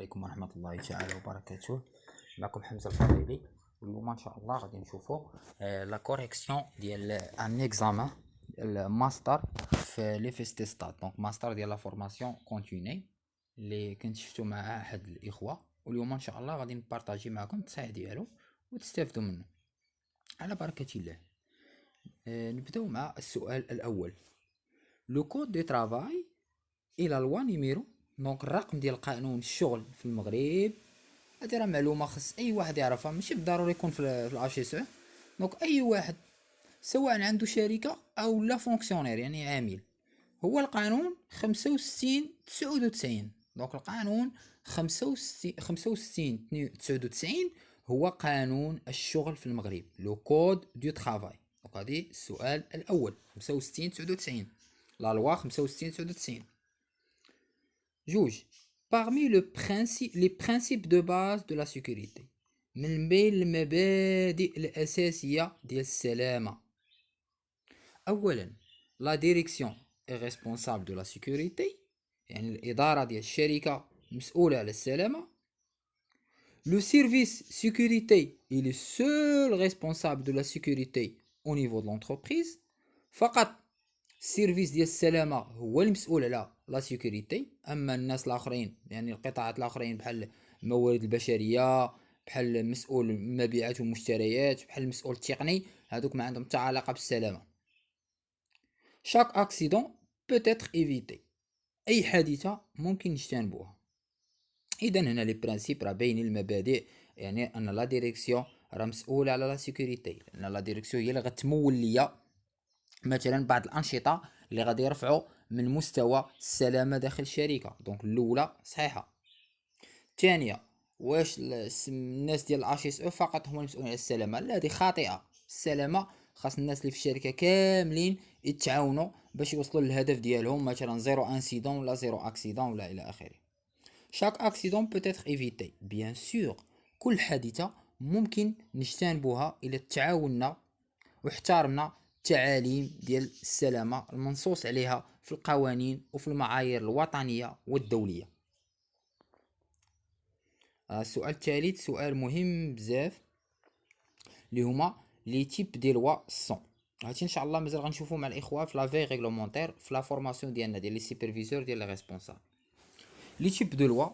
عليكم ورحمة الله تعالى وبركاته. معكم حمزة الفضيلي، واليوم ان شاء الله غادي نشوفو لا كوريكسيون ديال ان اكزامان ديال ماستر في لي فيستيستات. دونك ماستر ديال لا فورماسيون كونتيني اللي كنت شفتو مع احد الاخوة، واليوم ان شاء الله غادي نبارطاجي معكم التصحيح ديالو وتستافدوا منه على بركة الله. نبداو مع السؤال الاول. لو كود دو ترافاي الى لوا نيميرو، دونك الرقم ديال قانون الشغل في المغرب. هادي راه معلومه خص اي واحد يعرفها، ماشي بالضروري يكون في الاتش اس او. دونك اي واحد سواء عنده شركه او لا فونكسيونير يعني عامل، هو القانون 65 99. دونك القانون 65 99 هو قانون الشغل في المغرب، لو كود دو ترافاي. دونك هادي السؤال الاول 65 99، لا لوا 65 99. جوج. Parmi les principes de base de la sécurité، من بين المبادئ الأساسية ديال السلامة. أولا la direction est responsable de la sécurité، يعني الإدارة ديال الشركة مسؤولة على السلامة. Le service sécurité est le seul responsable de la sécurité au niveau de l'entreprise. فقط السيرفيس ديال السلامه هو المسؤول على لا سيكوريتي، اما الناس الاخرين يعني القطاعات الاخرين بحال الموارد البشريه، بحال المسؤول المبيعات والمشتريات، بحال المسؤول التقني، هذوك ما عندهم حتى علاقه بالسلامه. شاك اكسيدون بوت اتر ايفيتي، اي حادثه ممكن نجتنبوها. اذا هنا لي برانسيب راه باينين، المبادئ يعني ان لا ديريكسيون راه مسؤوله على لا سيكوريتي، لان لا ديريكسيون هي اللي غتمول ليا مثلا بعض الانشطه اللي غادي يرفعوا من مستوى السلامه داخل الشركه. دونك الاولى صحيحه. الثانيه، واش الناس ديال الاتش اس او فقط هما المسؤولين على السلامه؟ لا، هذه خاطئه. السلامه خاص الناس اللي في الشركه كاملين يتعاونوا باش يوصلوا للهدف ديالهم، مثلا زيرو انسيدون ولا زيرو اكسيدون ولا الى اخره. شاك اكسيدون بوت اتر ايفيتي بيان سور، كل حادثه ممكن نجتنبوها الى تعاوننا واحترمنا التعاليم ديال السلامة المنصوص عليها في القوانين وفي المعايير الوطنية والدولية. السؤال الثالث سؤال مهم بزاف، اللي هما لي تيب دي لوا سون. هادشي ان شاء الله مازال غنشوفو مع الاخوه في لا في ريغلومونتير في لا فورماسيون ديالنا ديال لي سوبرفيزور ديال لي ريسبونسابل. لي تيب دو لوا،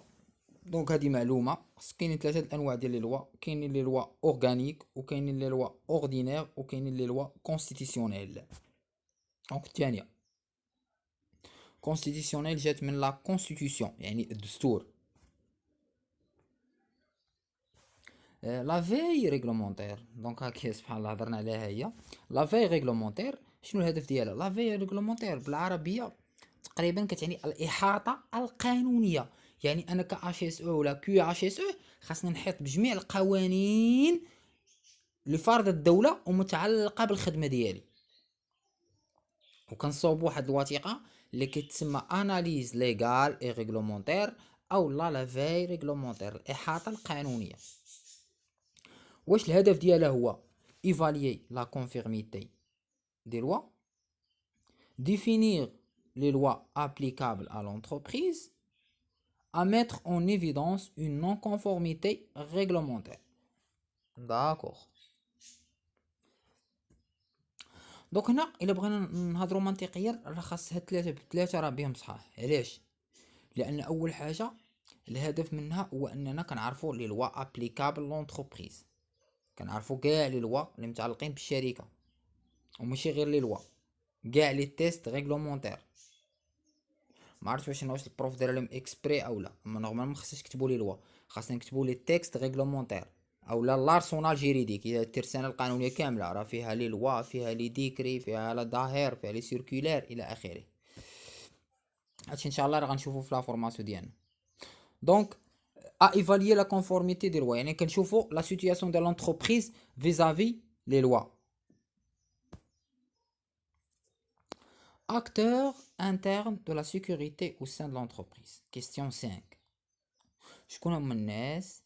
دونك هادي معلومه، كاينين ثلاثه الانواع ديال لي لوا. كاينين لي لوا اورغانيك، وكاينين لي لوا اوردينير، وكاينين لي لوا كونستيتيسيونيل. دونك الثانيه كونستيتيسيونيل جات من لا كونستيتيسيون يعني الدستور. لا في ريغلومونتير، دونك هاكي سبحان الله هضرنا عليها هي لا في ريغلومونتير. شنو الهدف ديالها؟ لا في ريغلومونتير بالعربيه تقريبا كتعني الاحاطه القانونيه، يعني انا ك اش اس او ولا كيو اش اس او خاصنا نحيط بجميع القوانين اللي فرضت الدوله ومتعلقه بالخدمه ديالي، وكنصوب واحد الوثيقه اللي كتسمى اناليز ليغال اي ريغلومونتير، او لا في ريغلومونتير الاحاطه القانونيه. واش الهدف ديالها؟ هو ايفاليي لا كونفيرميتي دي لوا، ديفينير لي لوا ابليكابل à l'entreprise, à mettre en évidence une non-conformité réglementaire. داكوغ. دوك هنا الا بغينا نهضروا منطقيا راه خاص هاد ثلاثه راه بهم صحاح. علاش؟ لان اول حاجه الهدف منها هو اننا كنعرفوا لي لوا ابليكابل لونتربريز، كنعرفوا كاع لي لوا اللي متعلقين بالشركه، وماشي غير لي لوا، كاع لي تيست ريغلومونتير. ما عرفتش واش البروف دار لهم اكسبري او لا، اما نورمالمون ما خصناش نكتبوا لي لوا، خاصنا نكتبوا لي تيست ريغلومونتير او لا لارسونال جيريديك. اذا الترسانه القانونيه كامله راه فيها لي لوا، فيها لي ديكري، فيها لا ظاهر، فيها لي سيركولير الى اخره. هادشي ان شاء الله راه غنشوفو في لا فورماسيون ديالنا. دونك à évaluer la conformité des lois، يعني كنشوفوا la situation de l'entreprise vis-à-vis les lois. Acteurs internes de la sécurité au sein de l'entreprise. Question 5. شكون هما الناس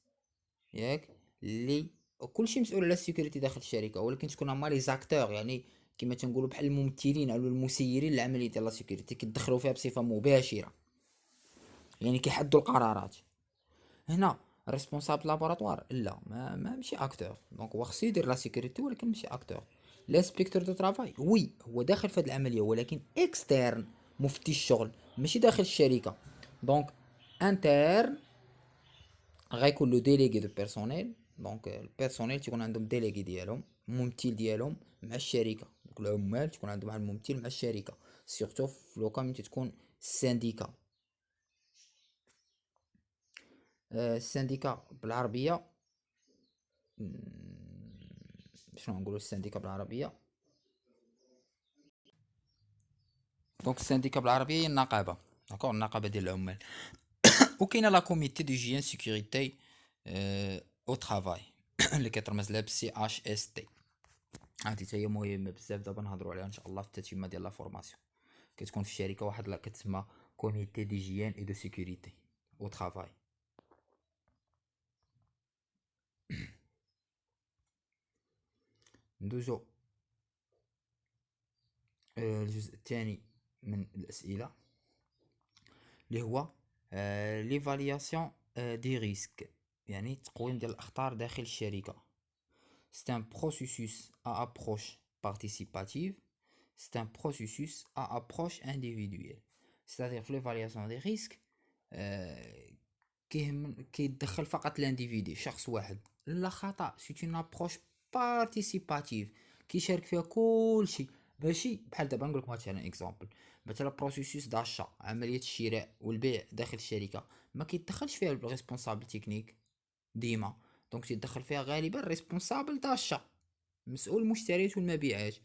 ياك اللي كلشي مسؤول على السيكوريتي داخل الشركه، ولكن شكون هما لي زاكتور، يعني كما تنقولوا بحال الممثلين او المسيرين العمليه ديال لا سيكوريتي، كيدخلوا فيها بصفه مباشره، يعني كيحدوا القرارات. هنا ريسبونسابل لابوراتوار لا ما ماشي اكتور، دونك هو خصو يدير لا سيكوريتي ولكن ماشي اكتور. لانسبيكتور دو ترافاي وي هو داخل في هاد العمليه ولكن اكسترن، مفتي الشغل ماشي داخل الشركه. دونك انترن غيكون لو ديليغي دو بيرسونيل، دونك البيرسونيل تيكون عندهم ديليغي ديالهم، ممثل ديالهم مع الشركه، دوك العمال تكون عندهم واحد الممثل مع الشركه، سورتو في لو كان تكون سانديكا. السانديكا بالعربيه شنو نقولوا السانديكا بالعربيه؟ دونك السانديكا بالعربيه هي النقابه، داكور، النقابه ديال العمال. وكاينه لا كوميتي دو جيان سيكوريتي او ترافاي اللي كيترمز لها بالسي اش اس تي. هادي حتى هي مهمه بزاف، دابا نهضروا عليها ان شاء الله في التتمه ديال لا فورماسيون. كتكون في الشركه واحد لا كتسمى كوميتي دي جيان اي دو سيكوريتي او ترافاي. ندوزو الجزء الثاني من الاسئله اللي هو ليفالياسيون دي ريسك، يعني تقويم ديال الاخطار داخل الشركه. C'est un processus à approche participative, c'est un processus à approche individuelle. C'est-à-dire في l'évaluation des risques كيدخل فقط الانديفيدي، شخص واحد. لا خطأ سي اون ابروش بارتيسيباتيف كيشارك فيها كلشي. ماشي بحال دابا نقول لك مثلا اكزامبل، مثلا بروسيسوس داشا، عمليه الشراء والبيع داخل الشركه، ما كيتدخلش فيها الريسبونسابل تكنيك ديما، دونك تيدخل فيها غالبا ريسبونسابل داشا، مسؤول المشتريات والمبيعات.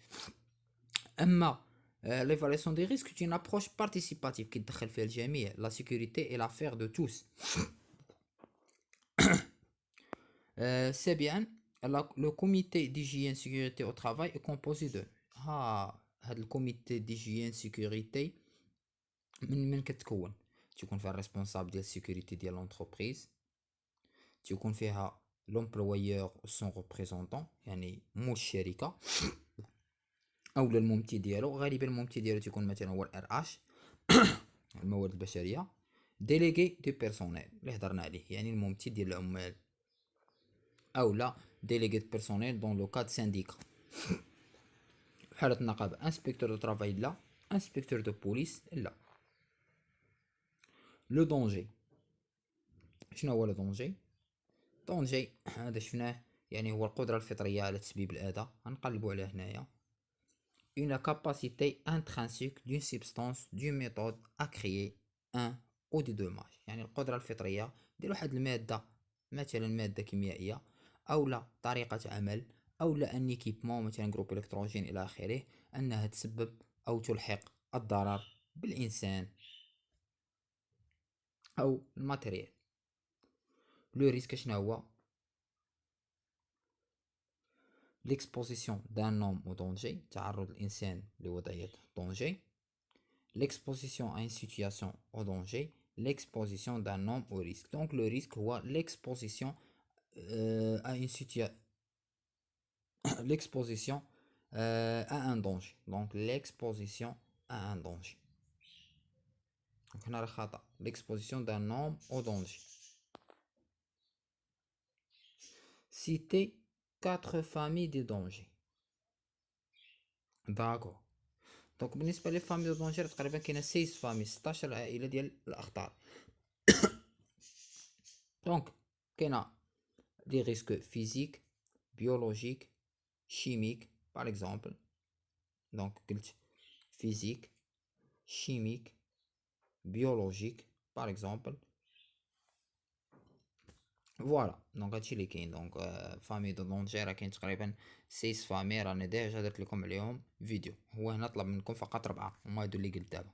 اما ليفاليسيون دي ريسك تي ابروش بارتيسيباتيف كيدخل فيها الجميع، لا سيكوريتي اي لافير دو توس. سابعا لو كوميتي ديجيان سيكوريتي او ترافاي اي كومبوزي دو. هاد الكوميتي ديجيان سيكوريتي من كتكون؟ تيكون فيها الريسبونسابل ديال السيكوريتي ديال لونتربريز، تيكون فيها لومبلويور سون ريبريزونطون يعني مول الشركه، اولا الممثل ديالو، غالبا الممثل ديالو تيكون مثلا هو الار اش الموارد البشريه. ديليغي دو بيرسونيل اللي هضرنا عليه يعني الممثل ديال العمال، اولا ديليغي دو بيرسونيل دون لو كاد سانديكا في حالة النقابة. انسبكتور دو ترافاي لا، انسبكتور دو بوليس لا. لو دونجي، شنو هو لو دونجي؟ دونجي هذا شفناه يعني هو القدرة الفطرية على تسبيب الأذى، غنقلبو على هنايا. une capacité intrinsèque d'une substance d'une méthode à créer un ou des dommages، يعني القدرة الفطرية ديال واحد المادة، مثلا مادة كيميائية أو طريقة عمل أو ان ايكيبمون مثلا جروب الكتروجين إلى آخره، أنها تسبب أو تلحق الضرر بالإنسان أو الماتيريال. لو ريسك شنو هو؟ l'exposition d'un homme au danger، تعرض الإنسان لوضعية danger. L'exposition à une situation au danger, l'exposition d'un homme au risque. Donc le risque هو l'exposition à une situation l'exposition à un danger. Donc l'exposition à un danger. Donc هنا راه خطأ، l'exposition d'un homme au danger. Citer 4 familles de danger. D'accord. دونك بالنسبه لي فامي دو دونجير تقريبا كاينه 6 فامي، 16 عائله ديال الاخطار. دونك كاينه دي ريسك فيزيك، بيولوجيك، chimique par exemple. Donc قلت physique, chimique, biologique par exemple. فوالا دونك هادشي اللي كاين. دونك فامي دو دونجي راه كاين تقريبا 6 فامي، راني ديجا درت لكم عليهم فيديو. هو هنا طلب منكم فقط 4، هما هادو اللي قلت دابا.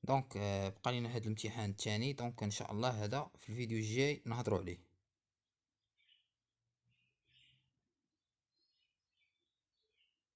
دونك بقى لينا هاد الامتحان الثاني، دونك ان شاء الله هذا في الفيديو الجاي نهضروا عليه.